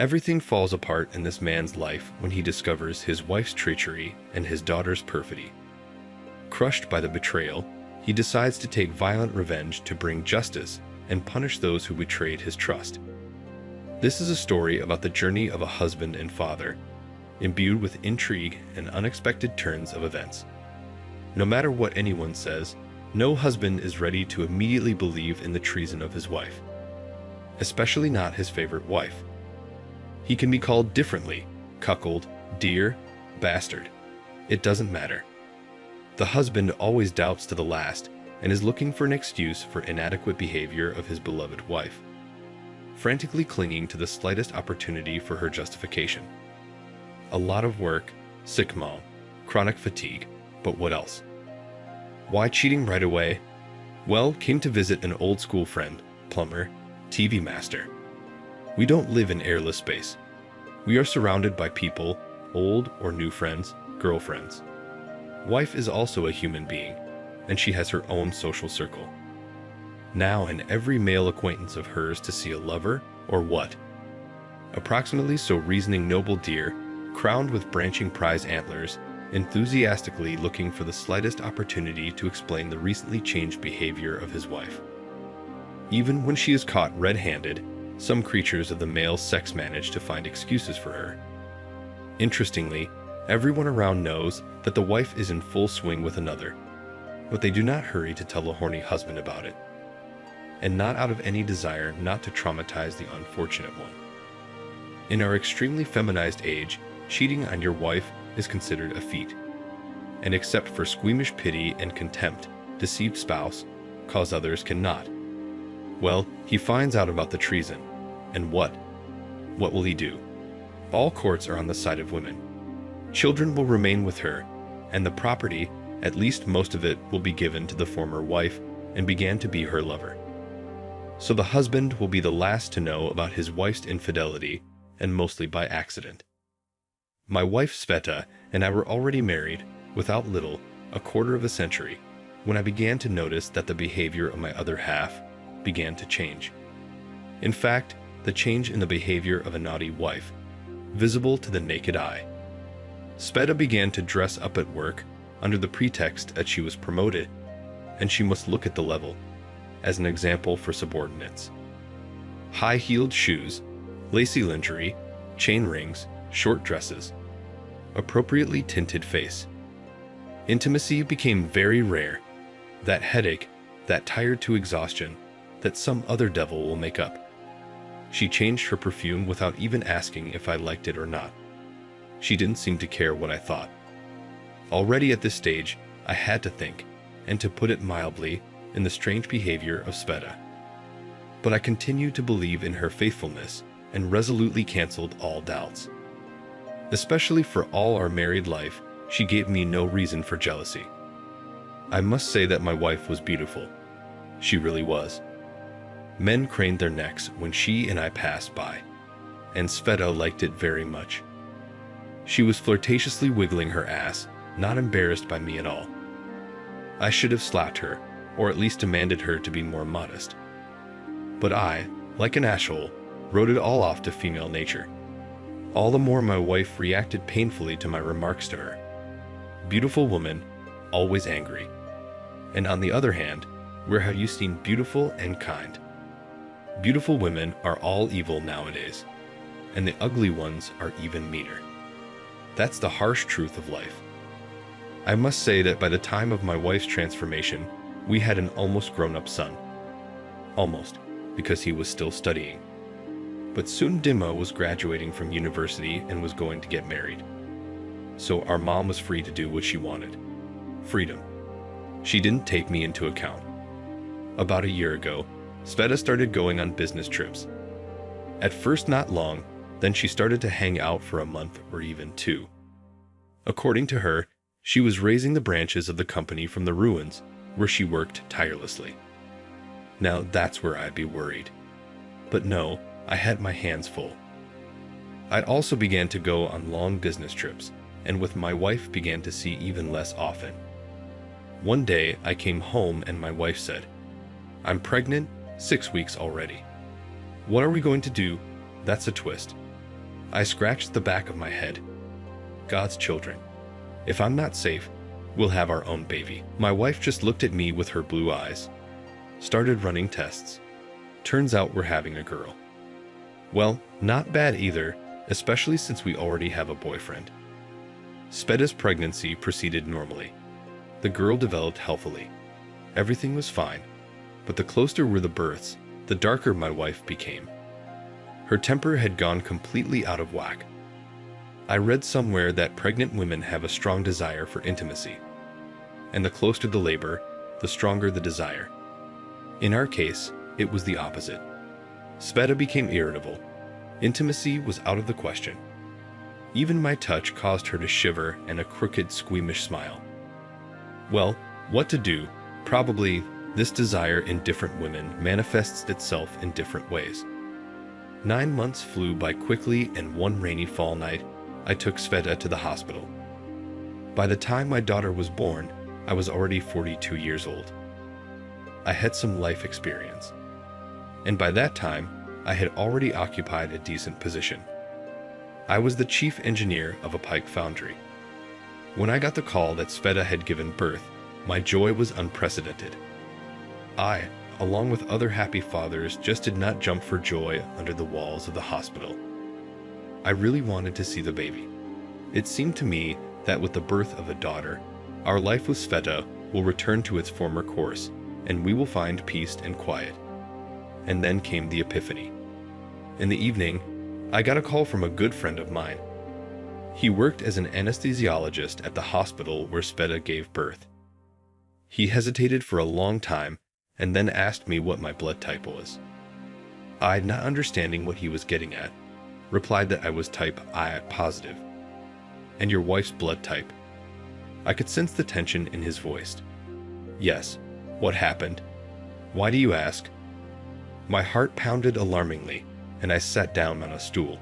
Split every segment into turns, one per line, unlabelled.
Everything falls apart in this man's life when he discovers his wife's treachery and his daughter's perfidy. Crushed by the betrayal, he decides to take violent revenge to bring justice and punish those who betrayed his trust. This is a story about the journey of a husband and father, imbued with intrigue and unexpected turns of events. No matter what anyone says, no husband is ready to immediately believe in the treason of his wife, especially not his favorite wife. He can be called differently: cuckold, dear, bastard. It doesn't matter. The husband always doubts to the last and is looking for an excuse for inadequate behavior of his beloved wife, frantically clinging to the slightest opportunity for her justification. A lot of work, sick mom, chronic fatigue, but what else? Why cheating right away? Well, came to visit an old school friend, plumber, TV master. We don't live in airless space. We are surrounded by people, old or new friends, girlfriends. Wife is also a human being, and she has her own social circle. Now and every male acquaintance of hers to see a lover, or what? Approximately so reasoning noble deer, crowned with branching prize antlers, enthusiastically looking for the slightest opportunity to explain the recently changed behavior of his wife. Even when she is caught red-handed, some creatures of the male sex manage to find excuses for her. Interestingly, everyone around knows that the wife is in full swing with another, but they do not hurry to tell the horny husband about it, and not out of any desire not to traumatize the unfortunate one. In our extremely feminized age, cheating on your wife is considered a feat, and except for squeamish pity and contempt, deceived spouse, cause others cannot. Well, he finds out about the treason, and what? What will he do? All courts are on the side of women. Children will remain with her, and the property, at least most of it, will be given to the former wife and began to be her lover. So the husband will be the last to know about his wife's infidelity, and mostly by accident. My wife Sveta and I were already married, without little, a quarter of a century, when I began to notice that the behavior of my other half began to change. In fact, the change in the behavior of a naughty wife, visible to the naked eye. Sveta began to dress up at work under the pretext that she was promoted, and she must look at the level, as an example for subordinates. High-heeled shoes, lacy lingerie, chain rings, short dresses, appropriately tinted face. Intimacy became very rare. That headache, that tired to exhaustion, that some other devil will make up. She changed her perfume without even asking if I liked it or not. She didn't seem to care what I thought. Already at this stage, I had to think, and to put it mildly, in the strange behavior of Sveta. But I continued to believe in her faithfulness and resolutely canceled all doubts. Especially for all our married life, she gave me no reason for jealousy. I must say that my wife was beautiful. She really was. Men craned their necks when she and I passed by, and Sveta liked it very much. She was flirtatiously wiggling her ass, not embarrassed by me at all. I should have slapped her, or at least demanded her to be more modest. But I, like an asshole, wrote it all off to female nature. All the more my wife reacted painfully to my remarks to her. Beautiful woman, always angry. And on the other hand, where have you seen beautiful and kind? Beautiful women are all evil nowadays, and the ugly ones are even meaner. That's the harsh truth of life. I must say that by the time of my wife's transformation, we had an almost grown-up son. Almost, because he was still studying. But soon Dima was graduating from university and was going to get married. So our mom was free to do what she wanted. Freedom. She didn't take me into account. About a year ago, Sveta started going on business trips. At first not long, then she started to hang out for a month or even two. According to her, she was raising the branches of the company from the ruins, where she worked tirelessly. Now that's where I'd be worried. But no, I had my hands full. I also began to go on long business trips, and with my wife began to see even less often. One day I came home and my wife said, "I'm pregnant, 6 weeks already. What are we going to do?" That's a twist. I scratched the back of my head. God's children. If I'm not safe, we'll have our own baby. My wife just looked at me with her blue eyes. Started running tests. Turns out we're having a girl. Well, not bad either, especially since we already have a boyfriend. Speda's pregnancy proceeded normally. The girl developed healthily. Everything was fine, but the closer were the births, the darker my wife became. Her temper had gone completely out of whack. I read somewhere that pregnant women have a strong desire for intimacy, and the closer the labor, the stronger the desire. In our case, it was the opposite. Speda became irritable. Intimacy was out of the question. Even my touch caused her to shiver and a crooked, squeamish smile. Well, what to do? Probably, this desire in different women manifests itself in different ways. 9 months flew by quickly, and one rainy fall night, I took Speda to the hospital. By the time my daughter was born, I was already 42 years old. I had some life experience. And by that time, I had already occupied a decent position. I was the chief engineer of a pipe foundry. When I got the call that Speda had given birth, my joy was unprecedented. I, along with other happy fathers, just did not jump for joy under the walls of the hospital. I really wanted to see the baby. It seemed to me that with the birth of a daughter, our life with Speda will return to its former course, and we will find peace and quiet. And then came the epiphany. In the evening, I got a call from a good friend of mine. He worked as an anesthesiologist at the hospital where Speda gave birth. He hesitated for a long time and then asked me what my blood type was. I, not understanding what he was getting at, replied that I was type I positive. And your wife's blood type? I could sense the tension in his voice. Yes. What happened? Why do you ask? My heart pounded alarmingly, and I sat down on a stool.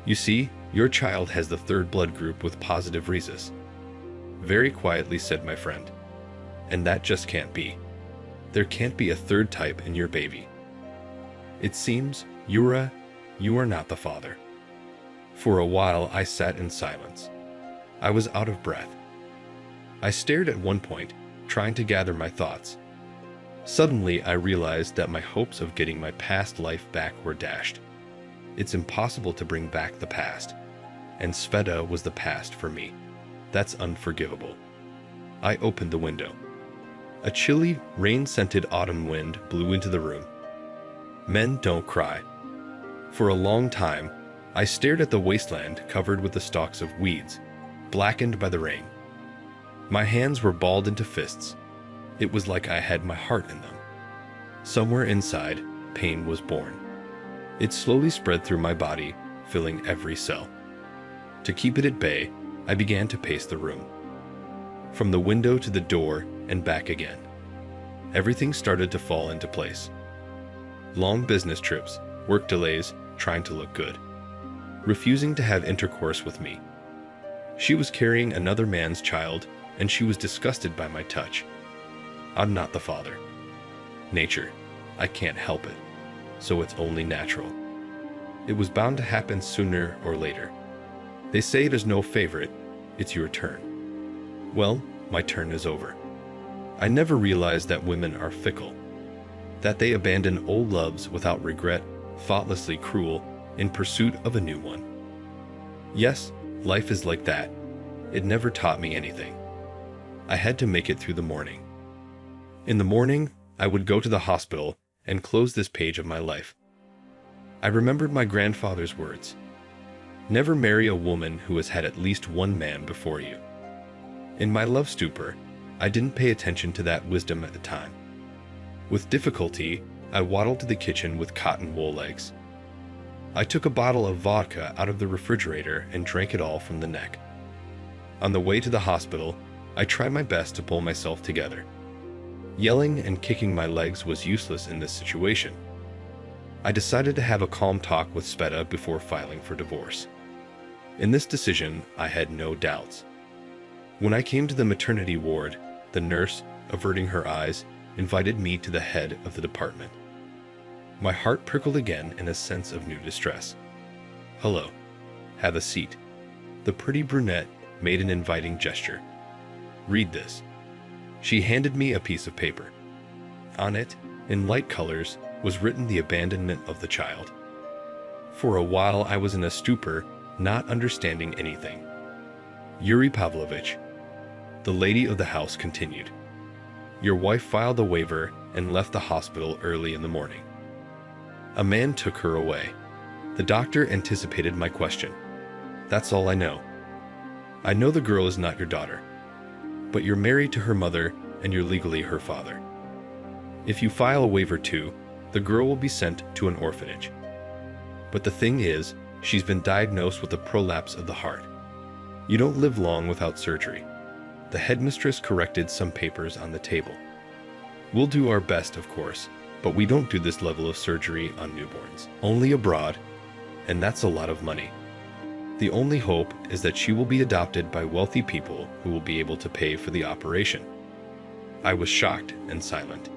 You see, your child has the third blood group with positive rhesus. Very quietly said my friend. And that just can't be. There can't be a third type in your baby. It seems, you are not the father. For a while I sat in silence. I was out of breath. I stared at one point, trying to gather my thoughts. Suddenly, I realized that my hopes of getting my past life back were dashed. It's impossible to bring back the past, and Speda was the past for me. That's unforgivable. I opened the window. A chilly, rain-scented autumn wind blew into the room. Men don't cry. For a long time, I stared at the wasteland covered with the stalks of weeds, blackened by the rain. My hands were balled into fists. It was like I had my heart in them. Somewhere inside, pain was born. It slowly spread through my body, filling every cell. To keep it at bay, I began to pace the room. From the window to the door and back again. Everything started to fall into place. Long business trips, work delays, trying to look good. Refusing to have intercourse with me. She was carrying another man's child, and she was disgusted by my touch. I'm not the father. Nature. I can't help it. So it's only natural. It was bound to happen sooner or later. They say there's no favorite, it's your turn. Well, my turn is over. I never realized that women are fickle. That they abandon old loves without regret, thoughtlessly cruel, in pursuit of a new one. Yes, life is like that. It never taught me anything. I had to make it through the morning. In the morning, I would go to the hospital and close this page of my life. I remembered my grandfather's words. Never marry a woman who has had at least one man before you. In my love stupor, I didn't pay attention to that wisdom at the time. With difficulty, I waddled to the kitchen with cotton wool legs. I took a bottle of vodka out of the refrigerator and drank it all from the neck. On the way to the hospital, I tried my best to pull myself together. Yelling and kicking my legs was useless in this situation. I decided to have a calm talk with Speda before filing for divorce. In this decision, I had no doubts. When I came to the maternity ward, the nurse, averting her eyes, invited me to the head of the department. My heart prickled again in a sense of new distress. Hello. Have a seat." The pretty brunette made an inviting gesture. "Read this." She handed me a piece of paper. On it, in light colors, was written the abandonment of the child. For a while I was in a stupor, not understanding anything. "Yuri Pavlovich," the lady of the house continued, "your wife filed a waiver and left the hospital early in the morning. A man took her away. The doctor anticipated my question. That's all I know. I know the girl is not your daughter, but you're married to her mother and you're legally her father. If you file a waiver too, the girl will be sent to an orphanage. But the thing is, she's been diagnosed with a prolapse of the heart. You don't live long without surgery." The headmistress corrected some papers on the table. "We'll do our best, of course, but we don't do this level of surgery on newborns. Only abroad, and that's a lot of money. The only hope is that she will be adopted by wealthy people who will be able to pay for the operation." I was shocked and silent.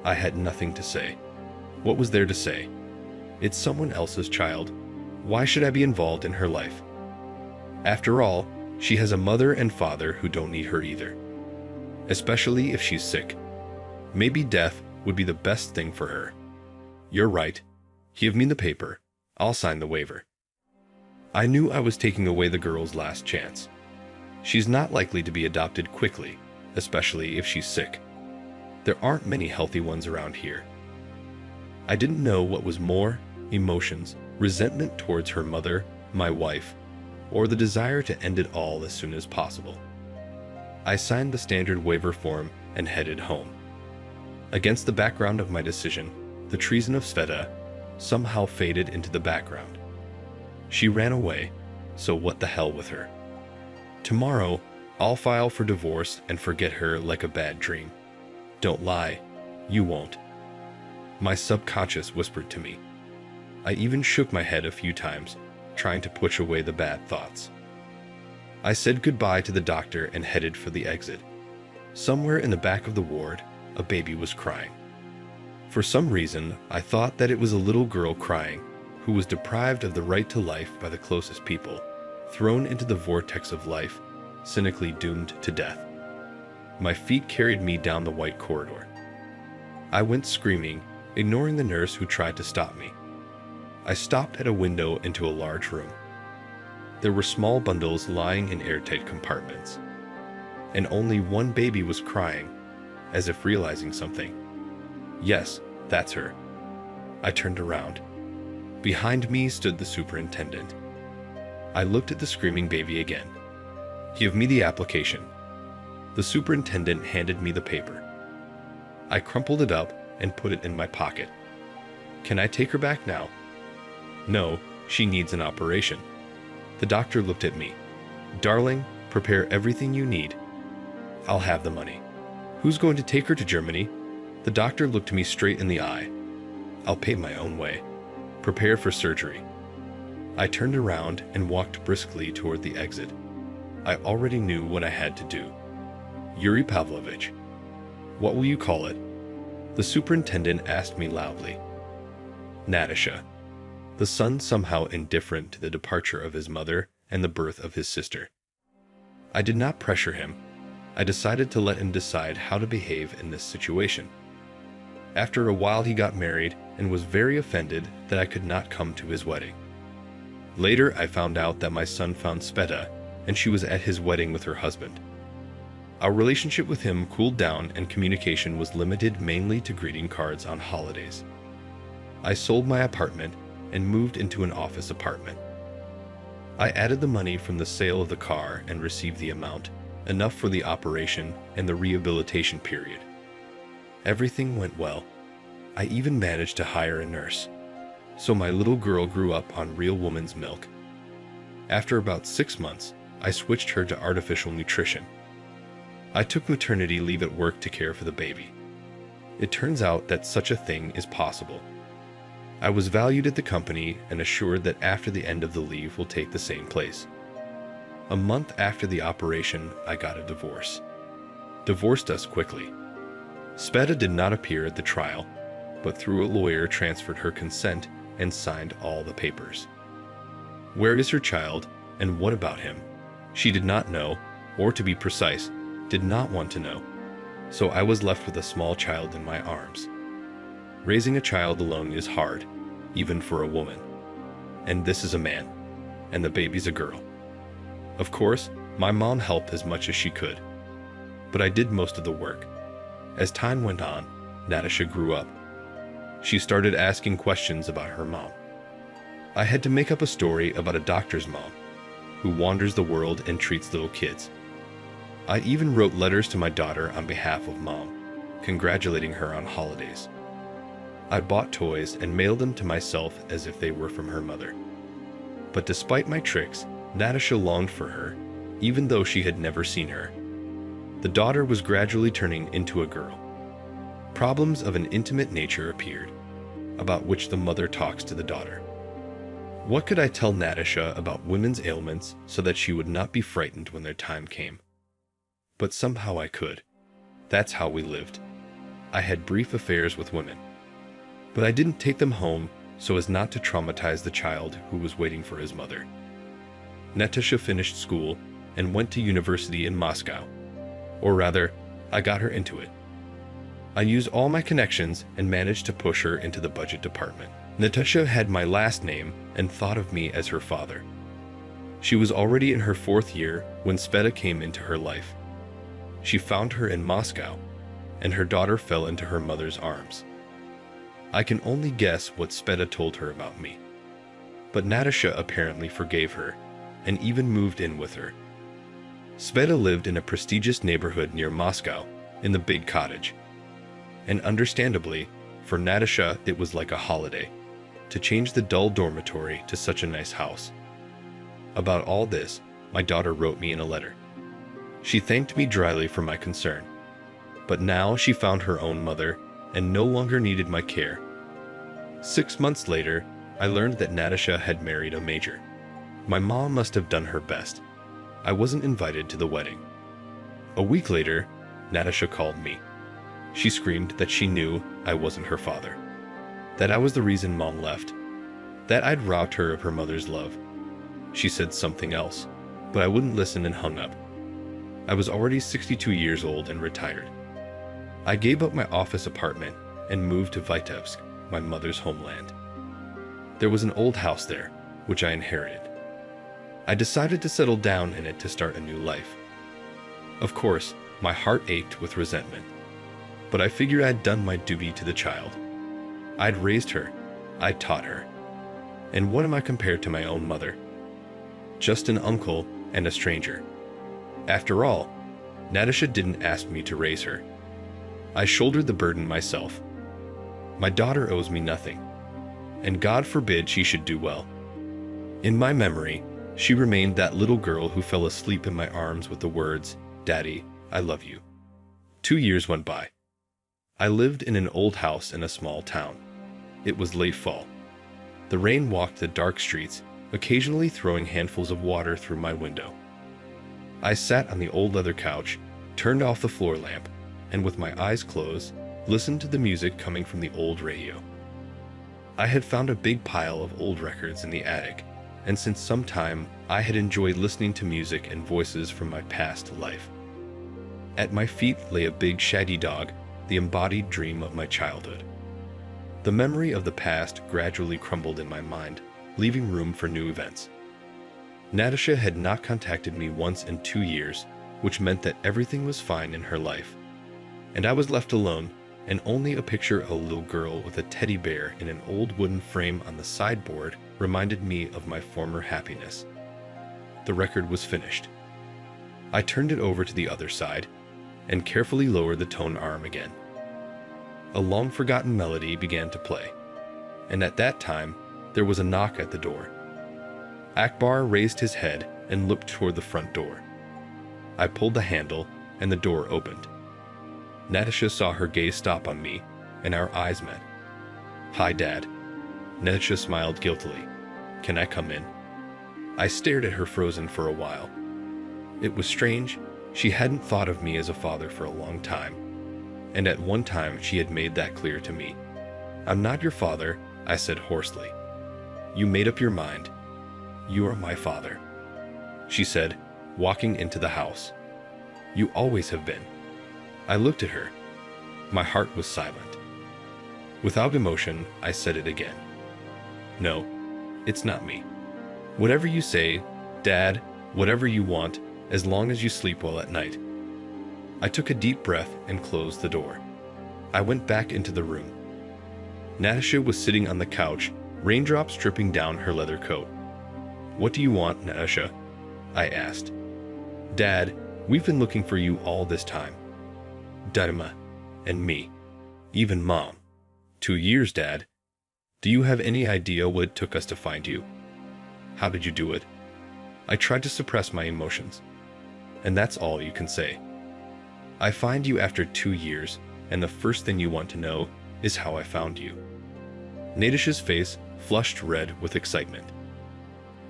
I had nothing to say. What was there to say? It's someone else's child. Why should I be involved in her life? After all, she has a mother and father who don't need her either. Especially if she's sick. Maybe death would be the best thing for her. "You're right. Give me the paper. I'll sign the waiver." I knew I was taking away the girl's last chance. She's not likely to be adopted quickly, especially if she's sick. There aren't many healthy ones around here. I didn't know what was more: emotions, resentment towards her mother, my wife, or the desire to end it all as soon as possible. I signed the standard waiver form and headed home. Against the background of my decision, the treason of Sveta somehow faded into the background. She ran away, so what the hell with her? Tomorrow, I'll file for divorce and forget her like a bad dream. Don't lie, you won't. My subconscious whispered to me. I even shook my head a few times, trying to push away the bad thoughts. I said goodbye to the doctor and headed for the exit. Somewhere in the back of the ward, a baby was crying. For some reason, I thought that it was a little girl crying, who was deprived of the right to life by the closest people, thrown into the vortex of life, cynically doomed to death. My feet carried me down the white corridor. I went screaming, ignoring the nurse who tried to stop me. I stopped at a window into a large room. There were small bundles lying in airtight compartments, and only one baby was crying, as if realizing something. Yes, that's her. I turned around. Behind me stood the superintendent. I looked at the screaming baby again. "Give me the application." The superintendent handed me the paper. I crumpled it up and put it in my pocket. "Can I take her back now?" "No, she needs an operation." The doctor looked at me. "Darling, prepare everything you need. I'll have the money." "Who's going to take her to Germany?" The doctor looked me straight in the eye. "I'll pay my own way. Prepare for surgery." I turned around and walked briskly toward the exit. I already knew what I had to do. "Yuri Pavlovich." "What will you call it?" The superintendent asked me loudly. "Natasha." The son somehow indifferent to the departure of his mother and the birth of his sister. I did not pressure him. I decided to let him decide how to behave in this situation. After a while he got married and was very offended that I could not come to his wedding. Later I found out that my son found Sveta and she was at his wedding with her husband. Our relationship with him cooled down and communication was limited mainly to greeting cards on holidays. I sold my apartment and moved into an office apartment. I added the money from the sale of the car and received the amount, enough for the operation and the rehabilitation period. Everything went well. I even managed to hire a nurse. So my little girl grew up on real woman's milk. After about 6 months, I switched her to artificial nutrition. I took maternity leave at work to care for the baby. It turns out that such a thing is possible. I was valued at the company and assured that after the end of the leave will take the same place. A month after the operation, I got a divorce. Divorced us quickly. Sveta did not appear at the trial, but through a lawyer transferred her consent and signed all the papers. Where is her child, and what about him? She did not know, or to be precise, did not want to know. So I was left with a small child in my arms. Raising a child alone is hard, even for a woman. And this is a man, and the baby's a girl. Of course, my mom helped as much as she could, but I did most of the work. As time went on, Natasha grew up. She started asking questions about her mom. I had to make up a story about a doctor's mom who wanders the world and treats little kids. I even wrote letters to my daughter on behalf of mom, congratulating her on holidays. I bought toys and mailed them to myself as if they were from her mother. But despite my tricks, Natasha longed for her, even though she had never seen her. The daughter was gradually turning into a girl. Problems of an intimate nature appeared, about which the mother talks to the daughter. What could I tell Natasha about women's ailments so that she would not be frightened when their time came? But somehow I could. That's how we lived. I had brief affairs with women. But I didn't take them home so as not to traumatize the child who was waiting for his mother. Natasha finished school and went to university in Moscow. Or rather, I got her into it. I used all my connections and managed to push her into the budget department. Natasha had my last name and thought of me as her father. She was already in her 4th year when Sveta came into her life. She found her in Moscow, and her daughter fell into her mother's arms. I can only guess what Sveta told her about me. But Natasha apparently forgave her, and even moved in with her. Sveta lived in a prestigious neighborhood near Moscow, in the big cottage. And understandably, for Natasha it was like a holiday, to change the dull dormitory to such a nice house. About all this, my daughter wrote me in a letter. She thanked me dryly for my concern. But now she found her own mother, and no longer needed my care. 6 months later, I learned that Natasha had married a major. My mom must have done her best. I wasn't invited to the wedding. A week later, Natasha called me. She screamed that she knew I wasn't her father, that I was the reason mom left, that I'd robbed her of her mother's love. She said something else, but I wouldn't listen and hung up. I was already 62 years old and retired. I gave up my office apartment and moved to Vitebsk, my mother's homeland. There was an old house there, which I inherited. I decided to settle down in it to start a new life. Of course, my heart ached with resentment, but I figured I'd done my duty to the child. I'd raised her, I'd taught her. And what am I compared to my own mother? Just an uncle and a stranger. After all, Natasha didn't ask me to raise her. I shouldered the burden myself. My daughter owes me nothing, and God forbid she should do well. In my memory, she remained that little girl who fell asleep in my arms with the words, "Daddy, I love you." 2 years went by. I lived in an old house in a small town. It was late fall. The rain walked the dark streets, occasionally throwing handfuls of water through my window. I sat on the old leather couch, turned off the floor lamp, and with my eyes closed, listened to the music coming from the old radio. I had found a big pile of old records in the attic, and since some time I had enjoyed listening to music and voices from my past life. At my feet lay a big shaggy dog, the embodied dream of my childhood. The memory of the past gradually crumbled in my mind, leaving room for new events. Natasha had not contacted me once in 2 years, which meant that everything was fine in her life. And I was left alone, and only a picture of a little girl with a teddy bear in an old wooden frame on the sideboard reminded me of my former happiness. The record was finished. I turned it over to the other side, and carefully lowered the tone arm again. A long-forgotten melody began to play, and at that time, there was a knock at the door. Akbar raised his head and looked toward the front door. I pulled the handle, and the door opened. Natasha saw her gaze stop on me, and our eyes met. "Hi, Dad." Natasha smiled guiltily. "Can I come in?" I stared at her frozen for a while. It was strange. She hadn't thought of me as a father for a long time, and at one time she had made that clear to me. "I'm not your father," I said hoarsely. "You made up your mind. "You are my father," she said, walking into the house. "You always have been." I looked at her. My heart was silent. Without emotion, I said it again. "No, it's not me. Whatever you say, Dad, whatever you want, as long as you sleep well at night." I took a deep breath and closed the door. I went back into the room. Natasha was sitting on the couch, raindrops dripping down her leather coat. "What do you want, Natasha?" I asked. "Dad, we've been looking for you all this time. Dharma and me, even Mom. 2 years, Dad. Do you have any idea what it took us to find you? How did you do it?" I tried to suppress my emotions. "And that's all you can say. I find you after 2 years, and the first thing you want to know is how I found you." Natasha's face flushed red with excitement.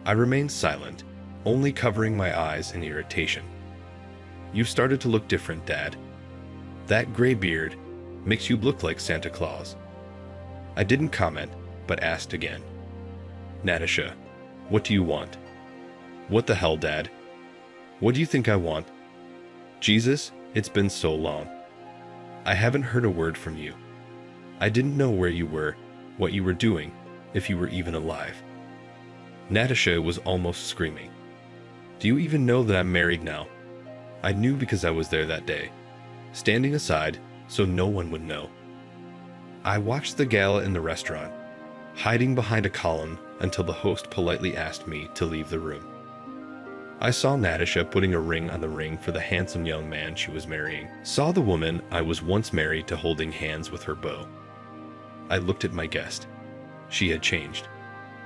I remained silent, only covering my eyes in irritation. "You've started to look different, Dad. That gray beard makes you look like Santa Claus." I didn't comment, but asked again. "Natasha, what do you want?" "What the hell, Dad? What do you think I want? Jesus, it's been so long. I haven't heard a word from you. I didn't know where you were, what you were doing, if you were even alive." Natasha was almost screaming. "Do you even know that I'm married now?" I knew because I was there that day, standing aside so no one would know. I watched the gala in the restaurant, hiding behind a column until the host politely asked me to leave the room. I saw Natasha putting a ring on the ring for the handsome young man she was marrying, saw the woman I was once married to holding hands with her beau. I looked at my guest. She had changed.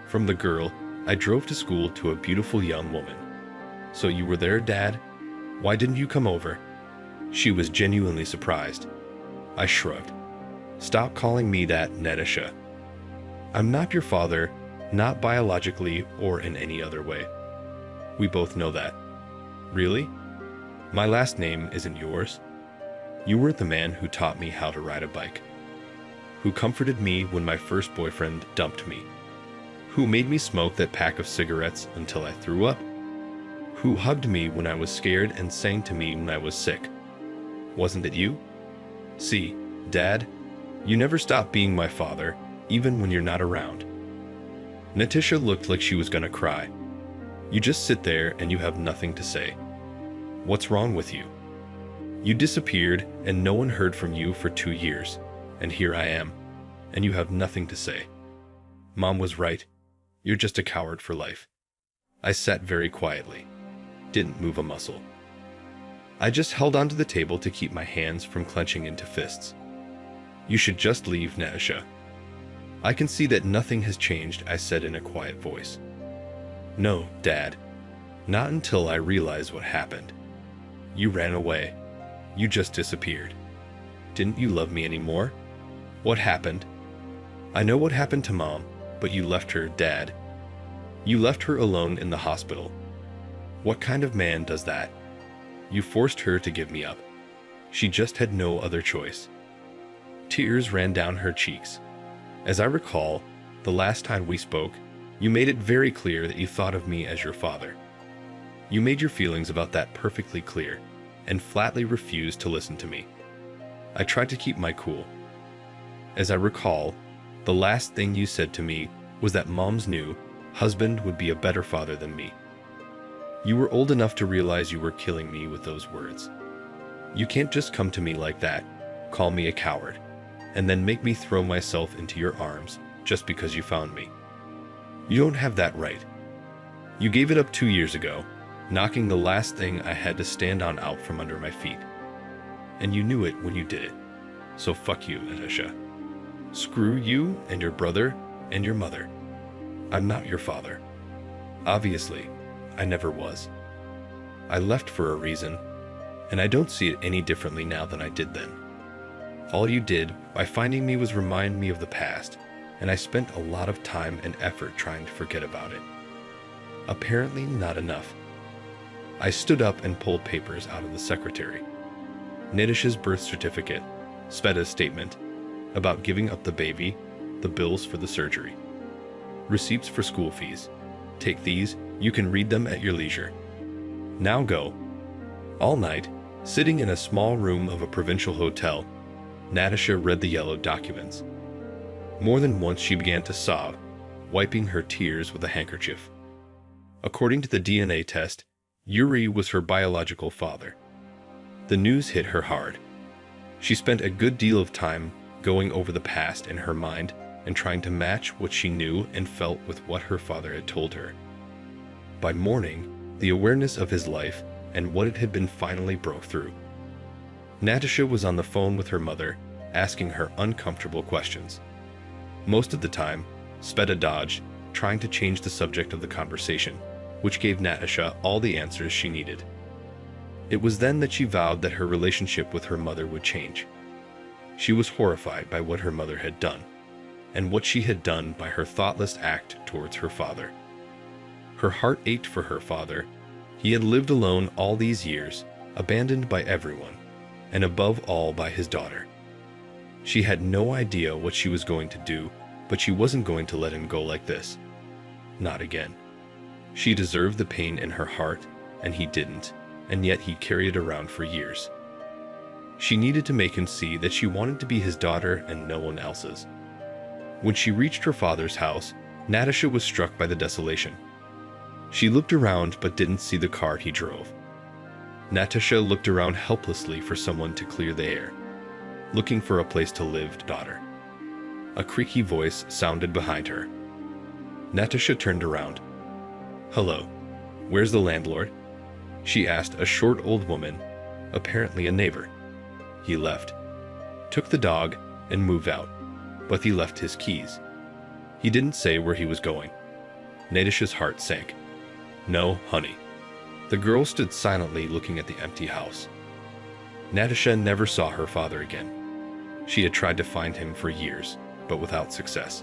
From the girl I drove to school to a beautiful young woman. "So you were there, Dad? Why didn't you come over?" She was genuinely surprised. I shrugged. "Stop calling me that, Natasha. I'm not your father, not biologically or in any other way. We both know that." "Really? My last name isn't yours? You were the man who taught me how to ride a bike, who comforted me when my first boyfriend dumped me, who made me smoke that pack of cigarettes until I threw up, who hugged me when I was scared and sang to me when I was sick. Wasn't it you? See, Dad, you never stop being my father, even when you're not around." Natasha looked like she was gonna cry. "You just sit there and you have nothing to say. What's wrong with you? You disappeared and no one heard from you for 2 years, and here I am, and you have nothing to say. Mom was right. You're just a coward for life." I sat very quietly, didn't move a muscle. I just held onto the table to keep my hands from clenching into fists. "You should just leave, Natasha." "I can see that nothing has changed," I said in a quiet voice. "No, Dad. Not until I realize what happened. You ran away. You just disappeared. Didn't you love me anymore? What happened? I know what happened to Mom, but you left her, Dad. You left her alone in the hospital. What kind of man does that? You forced her to give me up. She just had no other choice." Tears ran down her cheeks. "As I recall, the last time we spoke, you made it very clear that you thought of me as your father. You made your feelings about that perfectly clear, and flatly refused to listen to me. I tried to keep my cool. As I recall, the last thing you said to me was that Mom's new husband would be a better father than me. You were old enough to realize you were killing me with those words. You can't just come to me like that, call me a coward, and then make me throw myself into your arms just because you found me. You don't have that right. You gave it up 2 years ago, knocking the last thing I had to stand on out from under my feet. And you knew it when you did it. So fuck you, Natasha. Screw you and your brother and your mother. I'm not your father. Obviously, I never was. I left for a reason, and I don't see it any differently now than I did then. All you did by finding me was remind me of the past, and I spent a lot of time and effort trying to forget about it. Apparently not enough. I stood up and pulled papers out of the secretary. Natasha's birth certificate, Sveta's statement about giving up the baby, the bills for the surgery, receipts for school fees. Take these You can read them at your leisure. Now go." All night, sitting in a small room of a provincial hotel, Natasha read the yellow documents. More than once she began to sob, wiping her tears with a handkerchief. According to the DNA test, Yuri was her biological father. The news hit her hard. She spent a good deal of time going over the past in her mind and trying to match what she knew and felt with what her father had told her. By morning, the awareness of his life and what it had been finally broke through. Natasha was on the phone with her mother, asking her uncomfortable questions. Most of the time, Sveta dodged, trying to change the subject of the conversation, which gave Natasha all the answers she needed. It was then that she vowed that her relationship with her mother would change. She was horrified by what her mother had done, and what she had done by her thoughtless act towards her father. Her heart ached for her father. He had lived alone all these years, abandoned by everyone, and above all by his daughter. She had no idea what she was going to do, but she wasn't going to let him go like this. Not again. She deserved the pain in her heart, and he didn't, and yet he carried it around for years. She needed to make him see that she wanted to be his daughter and no one else's. When she reached her father's house, Natasha was struck by the desolation. She looked around but didn't see the car he drove. Natasha looked around helplessly for someone to clear the air, looking for a place to live, daughter. A creaky voice sounded behind her. Natasha turned around. "Hello, where's the landlord?" she asked a short old woman, apparently a neighbor. He left, took the dog, and moved out, but he left his keys. He didn't say where he was going. Natasha's heart sank. "No, honey." The girl stood silently looking at the empty house. Natasha never saw her father again. She had tried to find him for years, but without success.